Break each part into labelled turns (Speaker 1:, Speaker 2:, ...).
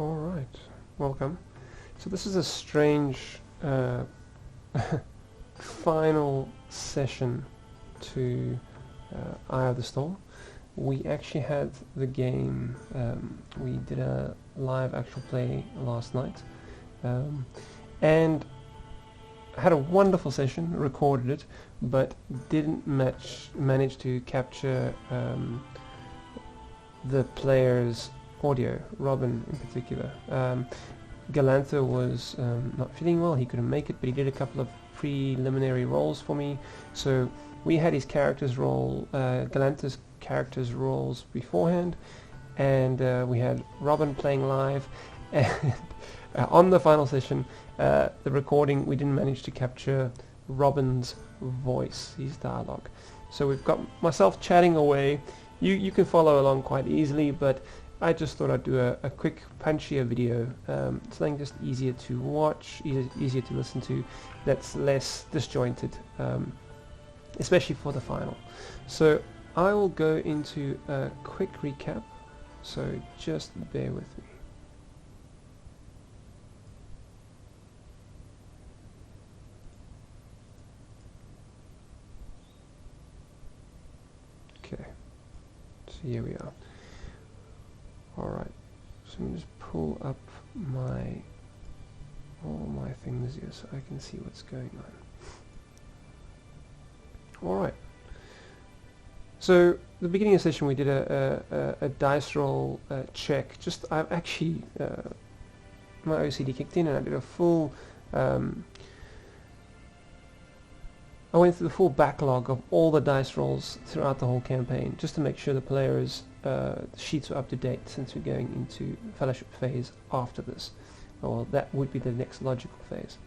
Speaker 1: Alright, welcome. So this is a strange final session to Eye of the Storm. We actually had the game, we did a live actual play last night, and had a wonderful session, recorded it, but didn't manage to capture the player's audio, Robin in particular. Galantha was not feeling well, he couldn't make it, but he did a couple of preliminary rolls for me. So we had his character's roll, Galantha's character's rolls beforehand, and we had Robin playing live, and on the final session, the recording, we didn't manage to capture Robin's voice, his dialogue. So we've got myself chatting away. You can follow along quite easily, but I just thought I'd do a quick punchier video, something just easier to watch, easier to listen to, that's less disjointed, especially for the final. So I will go into a quick recap, so just bear with me. Okay, so here we are. Alright, so let me just pull up all my things here so I can see what's going on. Alright, so the beginning of the session we did a dice roll check. I've actually, my OCD kicked in and I did a full, I went through the full backlog of all the dice rolls throughout the whole campaign, just to make sure the players' sheets were up to date, since we're going into fellowship phase after this. Well, that would be the next logical phase.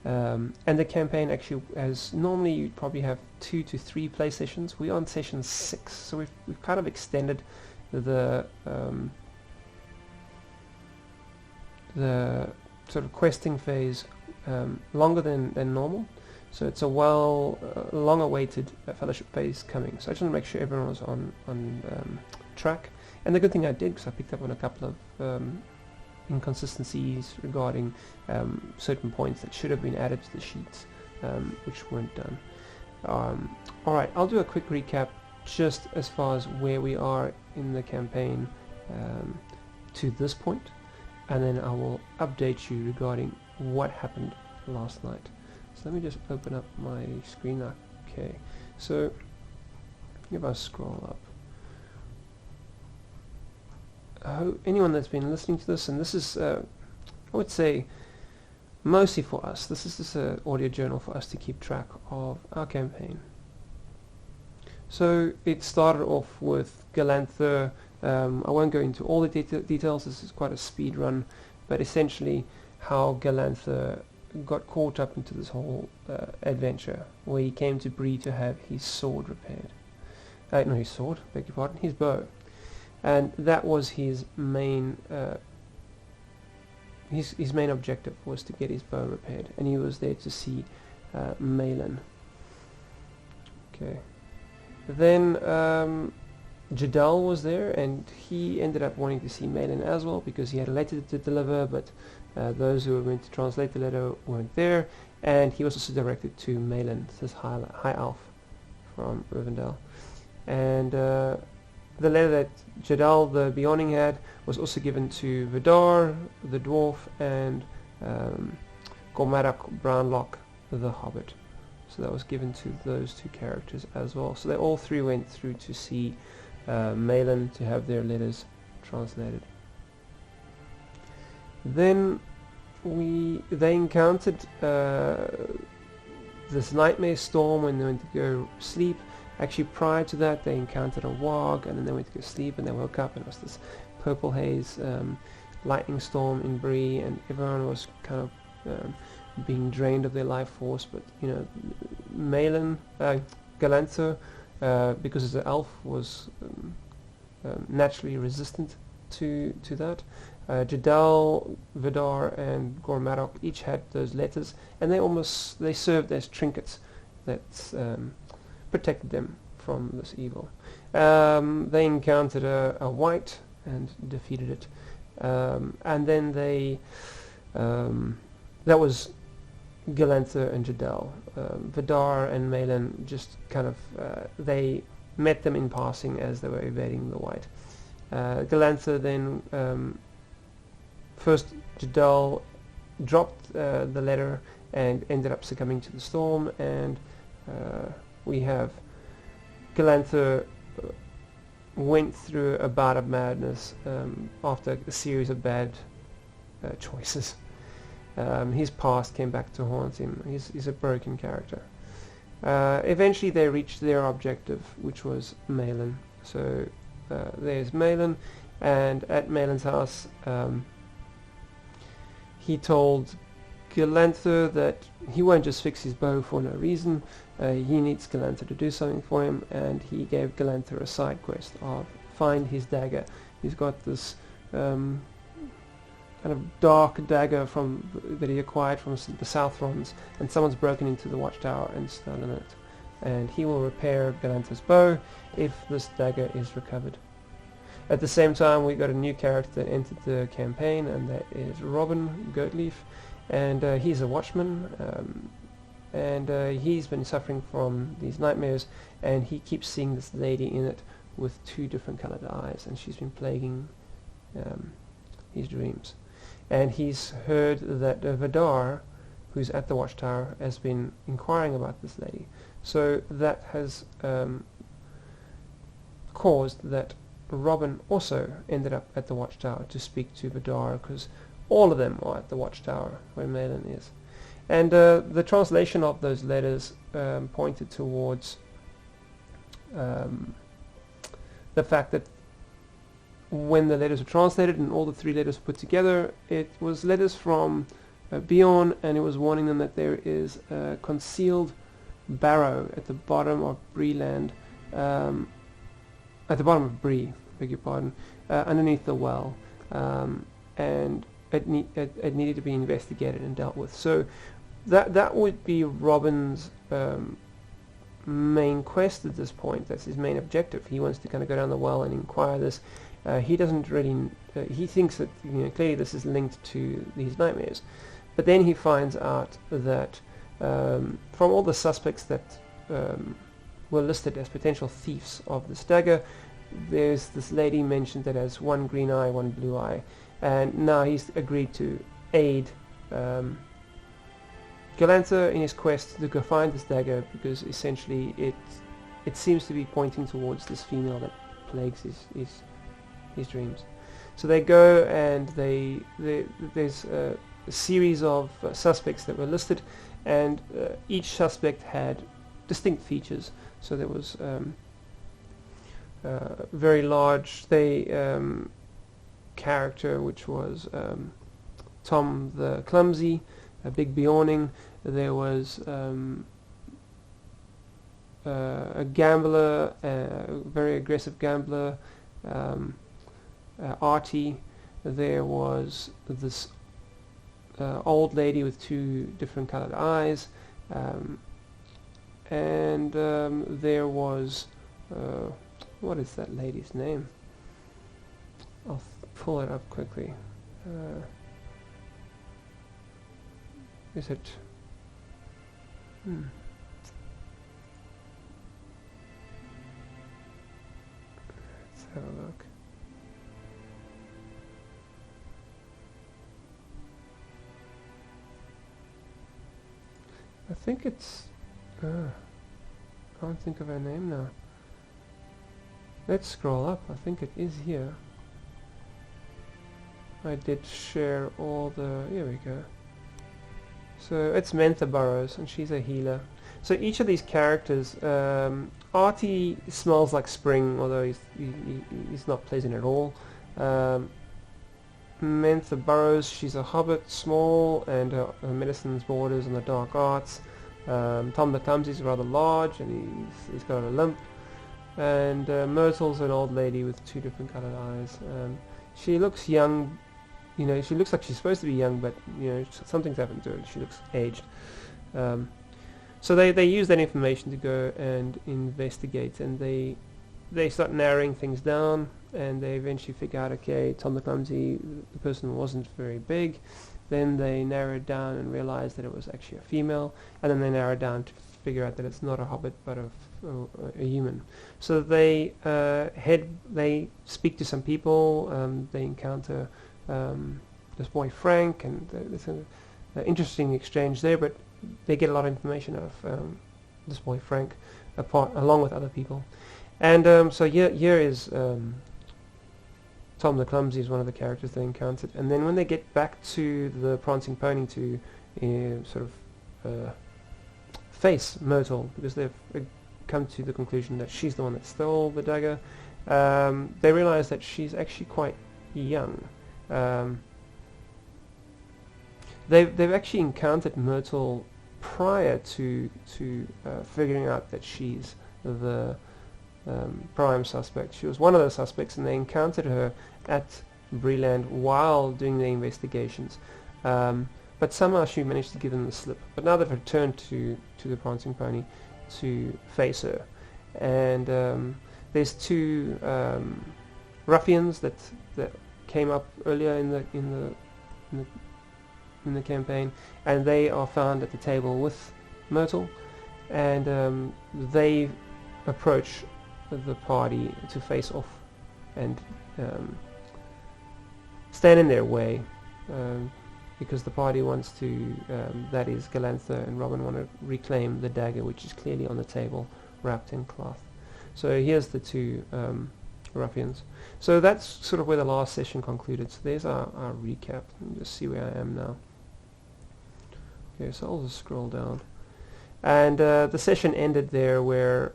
Speaker 1: And the campaign actually, as normally you'd probably have 2 to 3 play sessions. We're on session 6, so we've kind of extended the sort of questing phase longer than normal. So it's a long-awaited fellowship phase coming. So I just want to make sure everyone was on track. And the good thing I did, because I picked up on a couple of inconsistencies regarding certain points that should have been added to the sheets, which weren't done. Alright, I'll do a quick recap just as far as where we are in the campaign to this point, and then I will update you regarding what happened last night. So let me just open up my screen. Okay, so if I scroll up, anyone that's been listening to this, and this is, I would say, mostly for us, this is just an audio journal for us to keep track of our campaign. So it started off with Galantha. I won't go into all the details, this is quite a speed run, but essentially how Galantha got caught up into this whole adventure, where he came to Bree to have his sword repaired. No, his sword, beg your pardon, his bow. And that was his main his main objective, was to get his bow repaired, and he was there to see Malin. Okay. Then Jadal was there, and he ended up wanting to see Malin as well, because he had a letter to deliver, but those who were going to translate the letter weren't there, and he was also directed to Malin, this high elf from Rivendell. And the letter that Jadal the Beyonding had was also given to Vidar the dwarf, and Gormarak Brownlock the hobbit. So that was given to those 2 characters as well. So they all 3 went through to see Malin, to have their letters translated. Then they encountered this nightmare storm when they went to go sleep. Actually, prior to that, they encountered a warg, and then they went to go sleep, and they woke up, and it was this purple haze lightning storm in Bree, and everyone was kind of being drained of their life force. But you know, Malin, Galantha, because it's an elf, was naturally resistant to that. Jadal, Vidar, and Gormarak each had those letters, and they served as trinkets that protected them from this evil. They encountered a white and defeated it, And then they that was Galantha and Jadal. Vidar and Malin just kind of they met them in passing as they were evading the White. Galantha then first Jadal dropped the letter and ended up succumbing to the storm, and we have Galantha went through a bout of madness after a series of bad choices. His past came back to haunt him. He's a broken character. Eventually they reached their objective, which was Malin. So there's Malin, and at Malin's house he told Galantha that he won't just fix his bow for no reason. He needs Galantha to do something for him, and he gave Galantha a side quest of find his dagger. He's got this kind of dark dagger that he acquired from the Southrons, and someone's broken into the watchtower and stolen it. And he will repair Galantha's bow if this dagger is recovered. At the same time, we got a new character that entered the campaign, and that is Robin Goatleaf, and he's a watchman, and he's been suffering from these nightmares, and he keeps seeing this lady in it with two different colored eyes, and she's been plaguing his dreams. And he's heard that Vidar, who's at the watchtower, has been inquiring about this lady. So that has caused that Robin also ended up at the watchtower to speak to Vidar, because all of them are at the watchtower where Malin is. And the translation of those letters pointed towards the fact that when the letters were translated and all the three letters were put together, it was letters from Bjorn, and it was warning them that there is a concealed barrow at the bottom of Breeland, at the bottom of Bree, beg your pardon, underneath the well, and it needed to be investigated and dealt with. So that would be Robin's main quest at this point. That's his main objective. He wants to kind of go down the well and inquire this. He doesn't really. He thinks that clearly this is linked to these nightmares, but then he finds out that from all the suspects that were listed as potential thieves of this dagger, there's this lady mentioned that has one green eye, one blue eye, and now he's agreed to aid Galantha in his quest to go find this dagger, because essentially it seems to be pointing towards this female that plagues his dreams. So they go, and there's a series of suspects that were listed, and each suspect had distinct features. So there was very large character, which was Tom the Clumsy, a big Bjorning. There was a gambler, a very aggressive gambler, Artie. There was this old lady with two different colored eyes, and there was what is that lady's name? I'll pull it up quickly. Is it? Let's have a look. I think it's... can't think of her name now. Let's scroll up. I think it is here. I did share all the... Here we go. So it's Mentha Burrows, and she's a healer. So each of these characters... Artie smells like spring, although he's not pleasant at all. Mentha Burrows, she's a hobbit, small, and her medicine's borders on the dark arts. Tom the Clumsy is rather large, and he's got a limp. And Myrtle's an old lady with two different colored eyes. She looks young, she looks like she's supposed to be young, but something's happened to her. She looks aged. So they use that information to go and investigate, and they they start narrowing things down, and they eventually figure out, okay, Tom the Clumsy, the person wasn't very big. Then they narrow it down and realize that it was actually a female, and then they narrow it down to figure out that it's not a hobbit but a human. So they they speak to some people. They encounter this boy Frank, and there's an interesting exchange there. But they get a lot of information out of this boy Frank, along with other people. And so here is Tom the Clumsy is one of the characters they encountered. And then when they get back to the Prancing Pony to sort of face Myrtle, because they've come to the conclusion that she's the one that stole the dagger, they realize that she's actually quite young. They've actually encountered Myrtle prior to figuring out that she's the prime suspect. She was one of the suspects, and they encountered her at Breland while doing the investigations. But somehow she managed to give them the slip. But now they've returned to the Prancing Pony to face her, and there's two ruffians that came up earlier in the campaign, and they are found at the table with Myrtle, and they approach the party to face off and stand in their way, because the party wants to, that is Galantha and Robin want to reclaim the dagger, which is clearly on the table wrapped in cloth. So here's the two ruffians. So that's sort of where the last session concluded. So there's our recap. Let me just see where I am now. Okay, so I'll just scroll down. And the session ended there where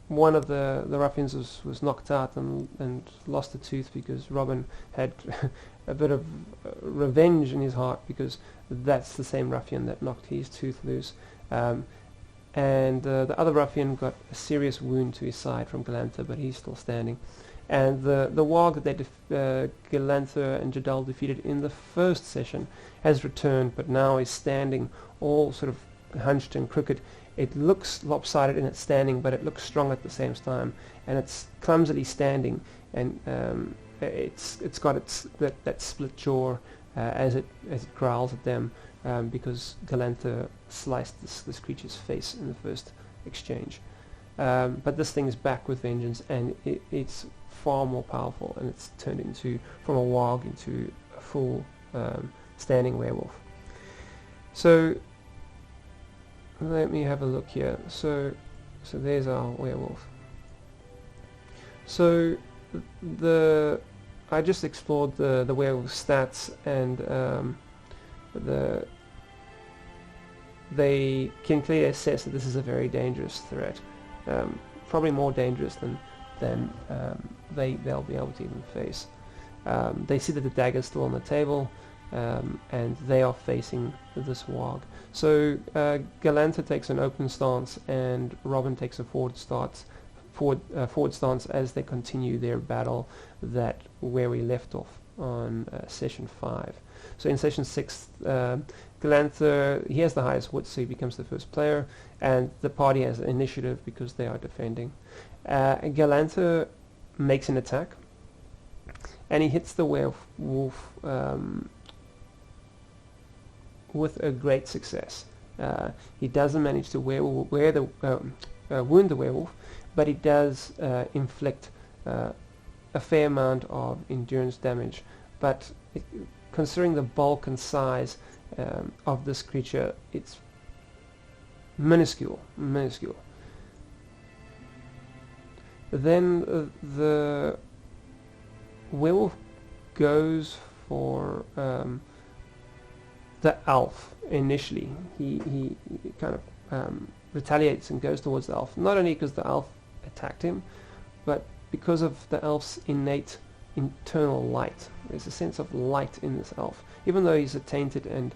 Speaker 1: one of the ruffians was knocked out and lost a tooth, because Robin had a bit of revenge in his heart, because that's the same ruffian that knocked his tooth loose. And the other ruffian got a serious wound to his side from Galantha, but he's still standing. And the warg that Galantha and Jadal defeated in the first session has returned, but now is standing all sort of hunched and crooked. It looks lopsided in its standing, but it looks strong at the same time, and it's clumsily standing, and it's got that split jaw as it growls at them, because Galantha sliced this creature's face in the first exchange. But this thing is back with vengeance, and it's far more powerful, and it's turned from a warg into a full standing werewolf. So let me have a look here. So there's our werewolf. So I just explored the werewolf stats, and they can clearly assess that this is a very dangerous threat, probably more dangerous than they'll be able to even face. They see that the dagger's still on the table, and they are facing this warg. So Galantha takes an open stance, and Robin takes a forward stance as they continue their battle where we left off on session 5. So in session 6, Galantha, he has the highest wit, so he becomes the first player, and the party has initiative because they are defending. Galantha makes an attack, and he hits the werewolf with a great success. He doesn't manage to wound the werewolf, but he does inflict a fair amount of endurance damage. But considering the bulk and size of this creature, it's minuscule. Then the werewolf goes for the elf initially. He kind of retaliates and goes towards the elf, not only because the elf attacked him, but because of the elf's innate internal light. There's a sense of light in this elf. Even though he's a tainted and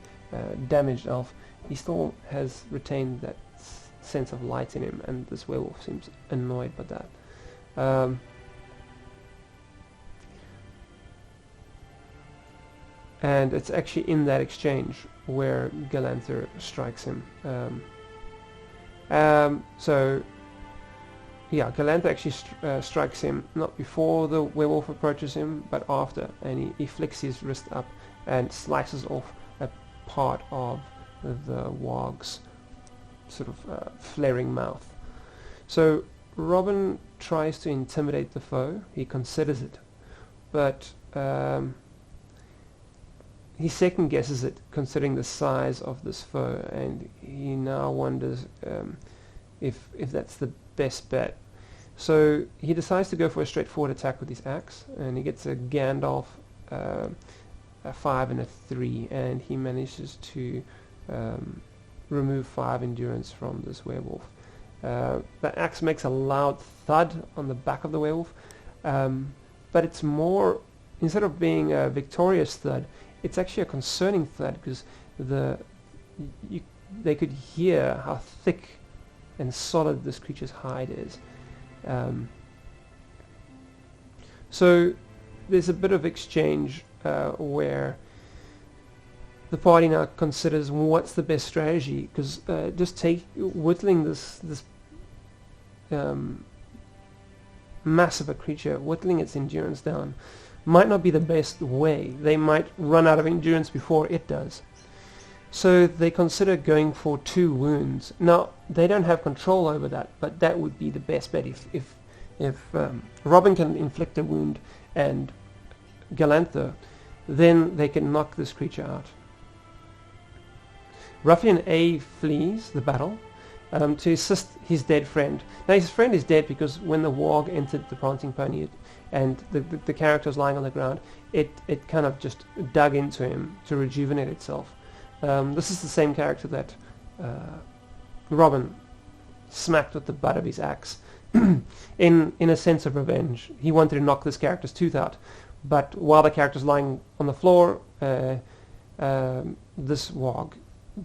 Speaker 1: damaged elf, he still has retained that sense of light in him, and this werewolf seems annoyed by that. And it's actually in that exchange where Galantha strikes him. So yeah, Galantha actually strikes him not before the werewolf approaches him, but after, and he flicks his wrist up and slices off a part of the warg's sort of flaring mouth. So Robin tries to intimidate the foe. He considers it, but he second guesses it, considering the size of this foe, and he now wonders if that's the best bet. So he decides to go for a straightforward attack with his axe, and he gets a Gandalf, a 5 and a 3, and he manages to remove 5 endurance from this werewolf. The axe makes a loud thud on the back of the werewolf, but it's more, instead of being a victorious thud, it's actually a concerning thud, because they could hear how thick and solid this creature's hide is. So there's a bit of exchange where the party now considers what's the best strategy, because just whittling this mass of a creature, whittling its endurance down, might not be the best way. They might run out of endurance before it does. So they consider going for 2 wounds. Now, they don't have control over that, but that would be the best bet. If Robin can inflict a wound and Galantha, then they can knock this creature out. Ruffian A flees the battle to assist his dead friend. Now, his friend is dead because when the warg entered the prancing pony and the character was lying on the ground, it kind of just dug into him to rejuvenate itself. This is the same character that Robin smacked with the butt of his axe in a sense of revenge. He wanted to knock this character's tooth out, but while the character's lying on the floor, this warg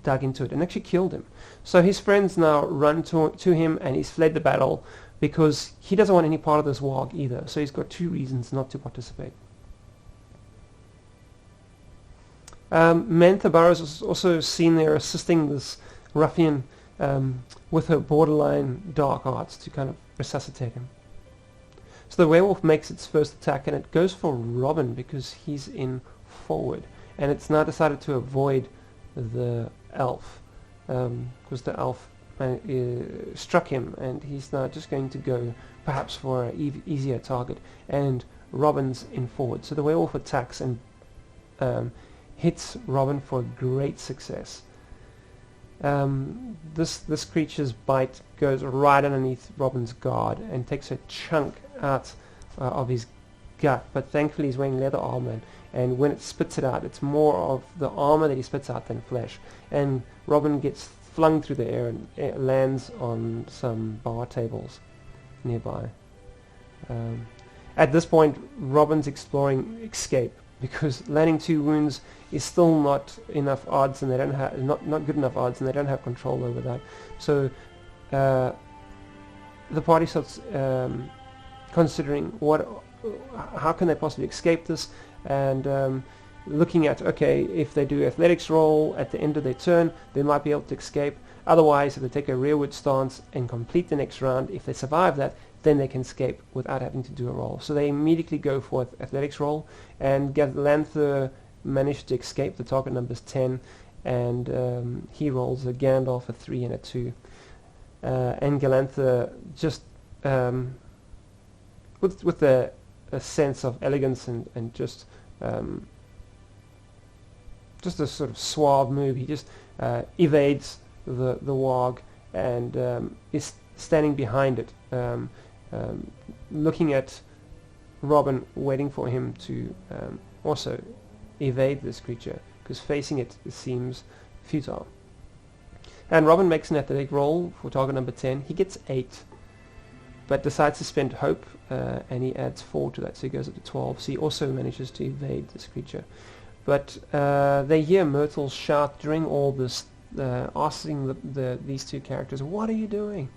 Speaker 1: dug into it and actually killed him. So his friends now run to him, and he's fled the battle because he doesn't want any part of this warg either. So he's got 2 reasons not to participate. Mantha Burrows is also seen there assisting this ruffian with her borderline dark arts to kind of resuscitate him. So the werewolf makes its first attack, and it goes for Robin because he's in forward, and it's now decided to avoid the elf because the elf struck him, and he's now just going to go perhaps for an easier target, and Robin's in forward. So the werewolf attacks and hits Robin for great success. This creature's bite goes right underneath Robin's guard and takes a chunk out of his gut, but thankfully he's wearing leather armor, and when it spits it out, it's more of the armor that he spits out than flesh, and Robin gets flung through the air and it lands on some bar tables nearby. At this point, Robin's exploring escape, because landing 2 wounds is still not enough odds, and they don't have not good enough odds, and they don't have control over that. So the party starts considering how can they possibly escape this, and looking at, okay, if they do athletics roll at the end of their turn, they might be able to escape. Otherwise, if they take a rearward stance and complete the next round, if they survive that, then they can escape without having to do a roll. So they immediately go for athletics roll, and Galantha managed to escape. The target number's 10, and he rolls a Gandalf, a 3 and a 2. And Galantha just with a sense of elegance and just a sort of suave move, he just evades the warg and is standing behind it, looking at Robin, waiting for him to also evade this creature, because facing it seems futile. And Robin makes an athletic roll for target number 10. He gets 8, but decides to spend hope, and he adds 4 to that, so he goes up to 12. So he also manages to evade this creature. But they hear Myrtle shout during all this, asking these 2 characters, "What are you doing?"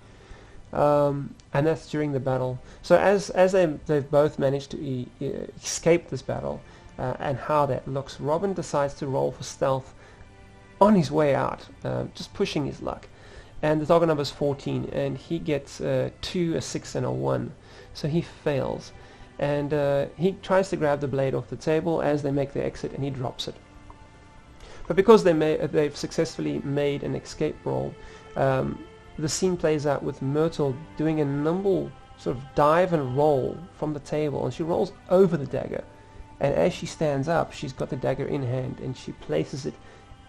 Speaker 1: And that's during the battle. So as they've both managed to escape this battle, and how that looks, Robin decides to roll for stealth on his way out, just pushing his luck. and the target number is 14, and he gets 2, a 6, and a 1, so he fails. And he tries to grab the blade off the table as they make their exit, and he drops it. But because they've successfully made an escape roll, the scene plays out with Myrtle doing a nimble sort of dive and roll from the table, and she rolls over the dagger. And as she stands up, she's got the dagger in hand, and she places it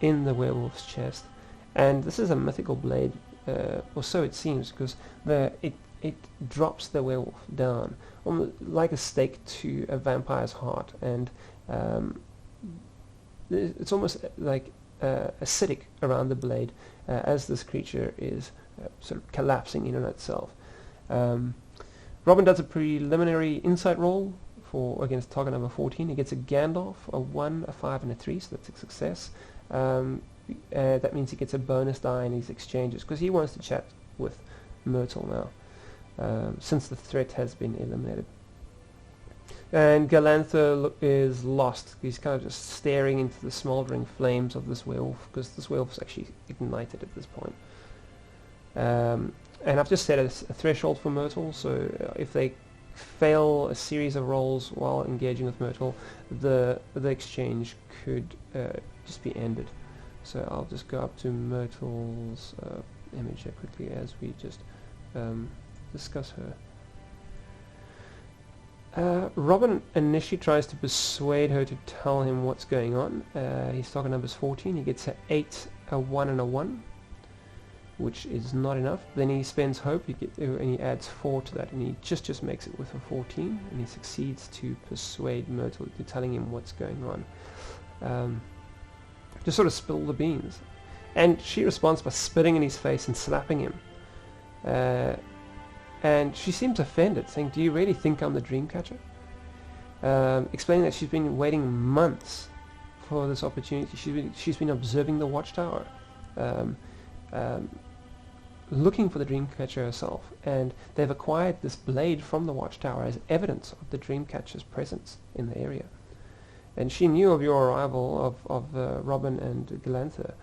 Speaker 1: in the werewolf's chest. And this is a mythical blade, or so it seems, because it drops the werewolf down, like a stake to a vampire's heart, and it's almost like acidic around the blade as this creature is sort of collapsing in on itself. Robin does a preliminary insight roll against target number 14. He gets a Gandalf, a 1, a 5, and a 3, so that's a success. That means he gets a bonus die in his exchanges, because he wants to chat with Myrtle now, since the threat has been eliminated. And Galantha is lost. He's kind of just staring into the smouldering flames of this werewolf, because this werewolf's actually ignited at this point. And I've just set a threshold for Myrtle, so if they fail a series of rolls while engaging with Myrtle, the exchange could just be ended. So I'll just go up to Myrtle's image here quickly as we just discuss her. Robin initially tries to persuade her to tell him what's going on. His target number is 14. He gets an 8, a 1, and a 1, which is not enough. Then he spends hope, and he adds 4 to that, and he just makes it with a 14, and he succeeds to persuade Myrtle to telling him what's going on. Just sort of spill the beans. And she responds by spitting in his face and slapping him. And she seems offended, saying, "Do you really think I'm the Dreamcatcher?" Explaining that she's been waiting months for this opportunity. She's been observing the Watchtower, looking for the Dreamcatcher herself, and they've acquired this blade from the Watchtower as evidence of the Dreamcatcher's presence in the area. And she knew of your arrival of Robin and Galantha,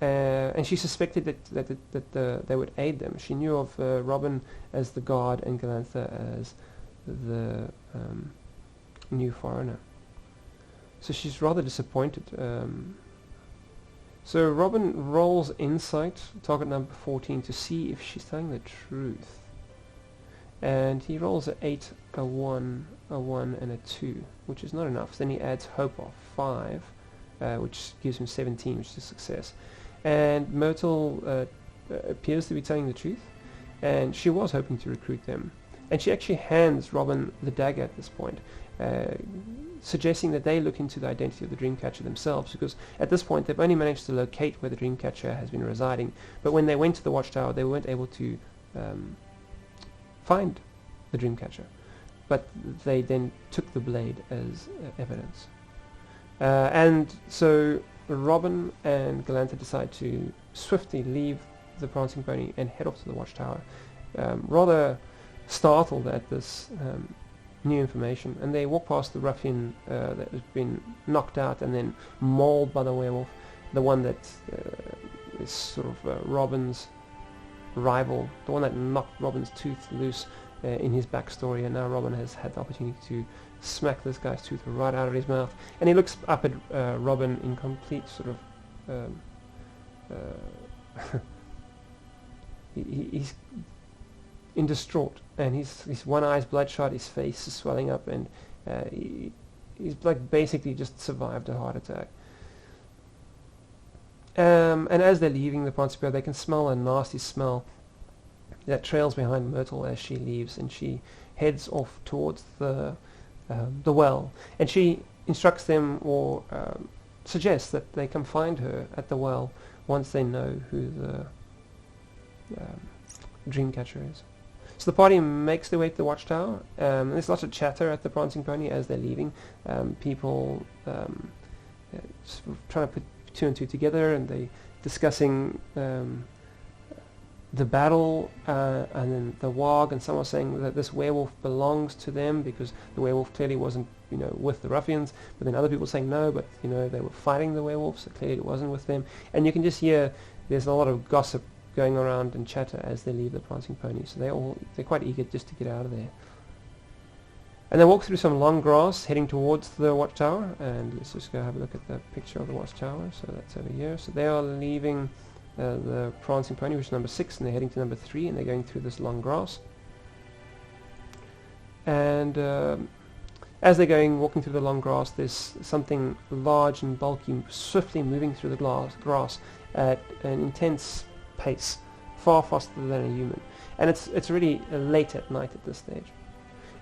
Speaker 1: and she suspected that they would aid them. She knew of Robin as the guard and Galantha as the new foreigner. So she's rather disappointed. So Robin rolls insight, target number 14, to see if she's telling the truth. And he rolls an 8, a 1, a 1, and a 2, which is not enough. Then he adds hope of 5, which gives him 17, which is a success. And Myrtle appears to be telling the truth, and she was hoping to recruit them. And she actually hands Robin the dagger at this point, suggesting that they look into the identity of the Dreamcatcher themselves, because at this point they've only managed to locate where the Dreamcatcher has been residing, but when they went to the Watchtower they weren't able to find the Dreamcatcher, but they then took the blade as evidence. And so Robin and Galantha decide to swiftly leave the Prancing Pony and head off to the Watchtower, rather startled at this new information, and they walk past the ruffian that has been knocked out and then mauled by the werewolf, the one that is sort of Robin's rival, the one that knocked Robin's tooth loose in his backstory, and now Robin has had the opportunity to smack this guy's tooth right out of his mouth, and he looks up at Robin in complete sort of he's in distraught, and his one eye's bloodshot, his face is swelling up, and he's like basically just survived a heart attack. And as they're leaving the Prancing Pony, they can smell a nasty smell that trails behind Myrtle as she leaves, and she heads off towards the well, and she instructs them, or suggests that they can find her at the well once they know who the Dreamcatcher is. So the party makes their way to the Watchtower, and there's lots of chatter at the Prancing Pony as they're leaving. People sort of trying to put 2 and 2 together, and they discussing the battle, and then the Wog, and some are saying that this werewolf belongs to them because the werewolf clearly wasn't, with the ruffians. But then other people saying no, but they were fighting the werewolf, so clearly it wasn't with them. And you can just hear there's a lot of gossip going around and chatter as they leave the Prancing Pony, so they're quite eager just to get out of there. And they walk through some long grass heading towards the watchtower, and let's just go have a look at the picture of the watchtower. So that's over here. So they are leaving the Prancing Pony, which is number 6, and they're heading to number 3, and they're going through this long grass. And as they're walking through the long grass, there's something large and bulky swiftly moving through the grass at an intense pace, far faster than a human. And it's really late at night at this stage.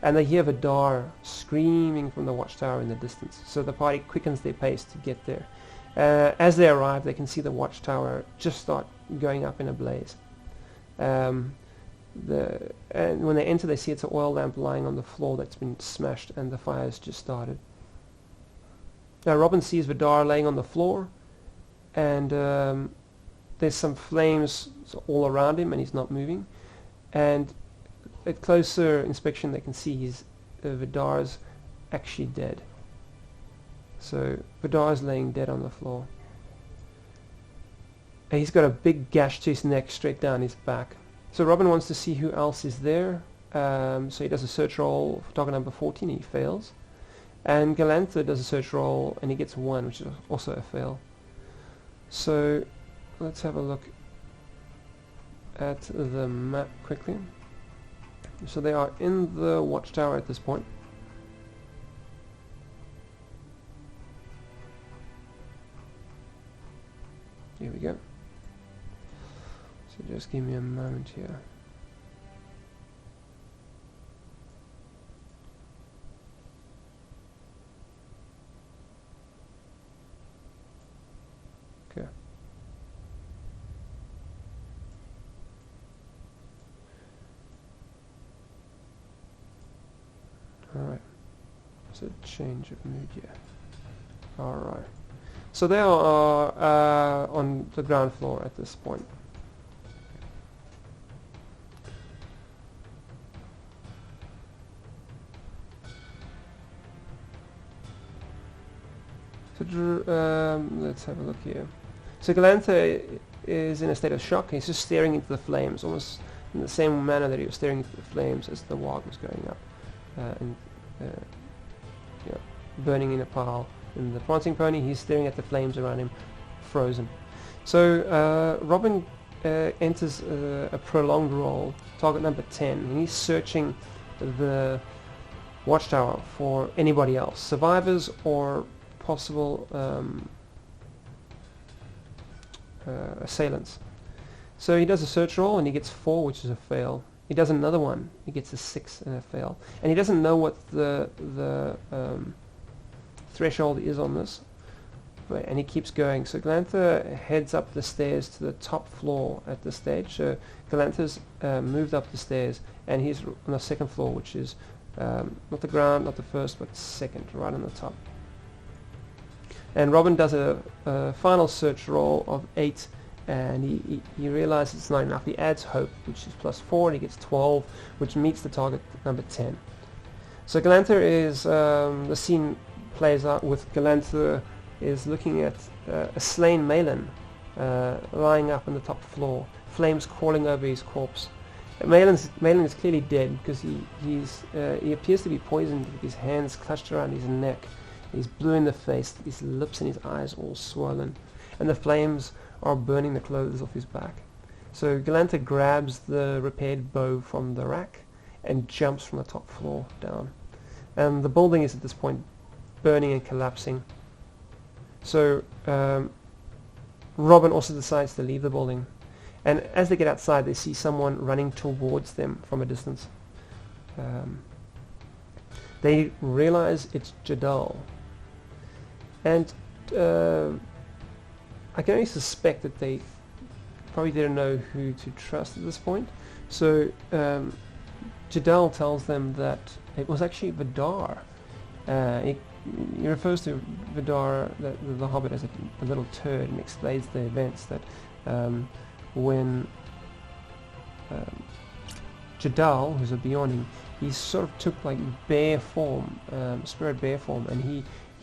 Speaker 1: And they hear Vidar screaming from the watchtower in the distance, so the party quickens their pace to get there. As they arrive, they can see the watchtower just start going up in a blaze. And when they enter, they see it's an oil lamp lying on the floor that's been smashed, and the fire has just started. Now Robin sees Vidar laying on the floor, and there's some flames all around him, and he's not moving. And at closer inspection, they can see Vidar's actually dead. So Vidar's laying dead on the floor. And he's got a big gash to his neck straight down his back. So Robin wants to see who else is there. So he does a search roll for target number 14, he fails. And Galantha does a search roll, and he gets 1, which is also a fail. So let's have a look at the map quickly. So they are in the watchtower at this point. Here we go. So just give me a moment here. Okay. Alright. So change of mood, yeah. Alright. So they are on the ground floor at this point. So let's have a look here. So Galantha is in a state of shock. He's just staring into the flames, almost in the same manner that he was staring into the flames as the wog was going up, and burning in a pile. In the Prancing Pony, he's staring at the flames around him, frozen. So Robin enters a prolonged roll, target number 10, and he's searching the watchtower for anybody else, survivors or possible assailants. So he does a search roll, and he gets 4, which is a fail. He does another one, he gets a 6 and a fail. And he doesn't know what the threshold is on this, and he keeps going. So Galantha heads up the stairs to the top floor at this stage. So Galantha's moved up the stairs, and he's on the second floor, which is not the ground, not the first, but second, right on the top. And Robin does a final search roll of 8, and he realizes it's not enough. He adds hope, which is +4, and he gets 12, which meets the target number 10. So Galantha is the scene plays out with Galantha is looking at a slain Malin lying up on the top floor, flames crawling over his corpse. Malin is clearly dead because he appears to be poisoned with his hands clutched around his neck. He's blue in the face, his lips and his eyes all swollen, and the flames are burning the clothes off his back. So Galantha grabs the repaired bow from the rack and jumps from the top floor down. And the building is at this point burning and collapsing. So Robin also decides to leave the building, and as they get outside, they see someone running towards them from a distance. They realize it's J.R.R. And I can only suspect that they probably didn't know who to trust at this point. So J.R.R. tells them that it was actually Vidar. He refers to Vidar, the Hobbit, as a little turd, and explains the events that when J.R.R., who's a Bjorning, he sort of took like bear form, spirit bear form, and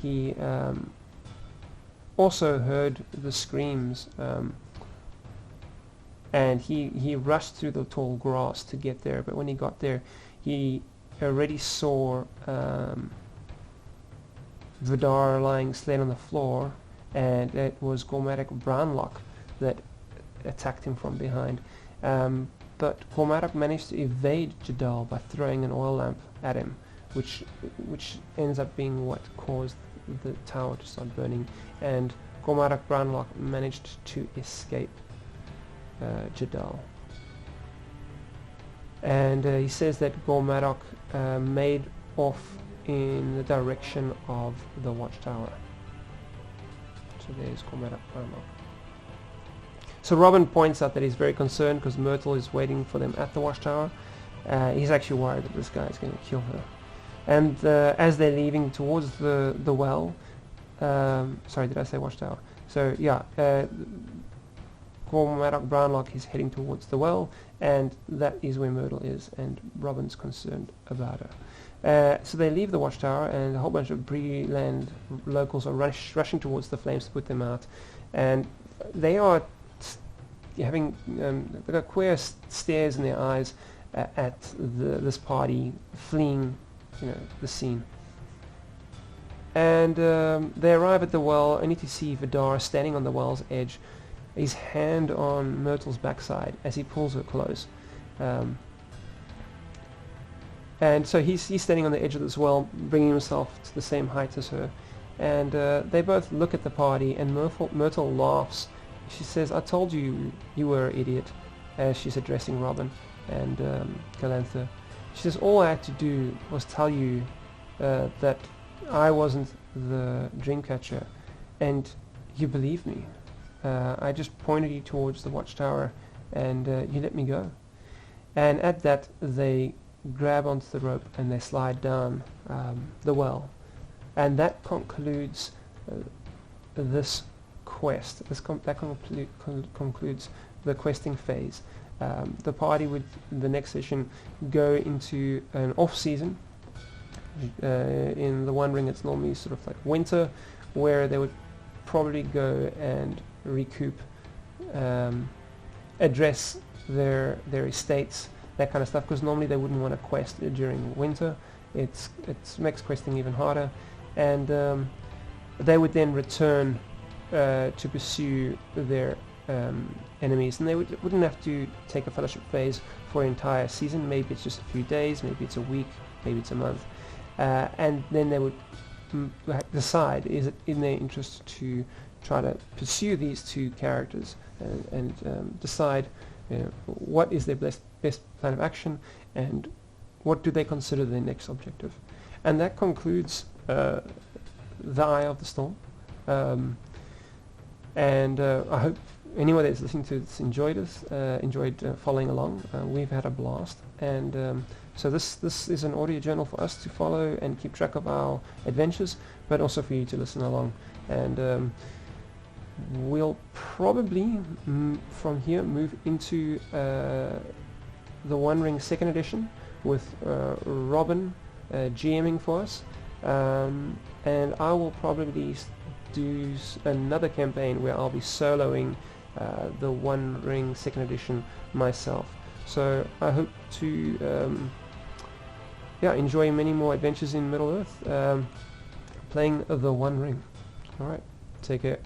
Speaker 1: he also heard the screams and he rushed through the tall grass to get there. But when he got there, he already saw Vidar lying slain on the floor, and it was Gormatic Brownlock that attacked him from behind. But Gormatic managed to evade Jadal by throwing an oil lamp at him, which ends up being what caused the tower to start burning, and Gormatic Brownlock managed to escape Jadal. And he says that Gormatic made off in the direction of the watchtower. So there's Gormatic Brownlock. So Robin points out that he's very concerned because Myrtle is waiting for them at the watchtower. He's actually worried that this guy is going to kill her. And as they're leaving towards the well, sorry, did I say watchtower? So yeah, Gormatic Brownlock is heading towards the well, and that is where Myrtle is, and Robin's concerned about her. So they leave the watchtower, and a whole bunch of Breeland locals are rushing towards the flames to put them out, and they are having they've got queer stares in their eyes at this party fleeing, the scene. And they arrive at the well only to see Vidar standing on the well's edge, his hand on Myrtle's backside as he pulls her close. And so he's standing on the edge of this well, bringing himself to the same height as her. And they both look at the party, and Myrtle laughs. She says, "I told you you were an idiot," as she's addressing Robin and Galantha. She says, "All I had to do was tell you that I wasn't the dreamcatcher, and you believed me. I just pointed you towards the watchtower, and you let me go." And at that, they grab onto the rope and they slide down the well. And that concludes this quest. That concludes the questing phase. The party would, in the next session, go into an off-season. In the One Ring, it's normally sort of like winter, where they would probably go and recoup, address their estates, that kind of stuff, because normally they wouldn't want to quest during winter. It makes questing even harder, and they would then return to pursue their enemies, and they wouldn't have to take a fellowship phase for an entire season. Maybe it's just a few days, maybe it's a week, maybe it's a month, and then they would decide, is it in their interest to try to pursue these two characters and decide what is their best plan of action, and what do they consider their next objective. And that concludes the Eye of the Storm. And I hope anyone that's listening to this enjoyed following along. We've had a blast, and so this is an audio journal for us to follow and keep track of our adventures, but also for you to listen along. And we'll probably from here move into the One Ring 2nd edition with Robin GMing for us, and I will probably do another campaign where I'll be soloing the One Ring 2nd edition myself. So I hope to enjoy many more adventures in Middle Earth, playing the One Ring. Alright, take care.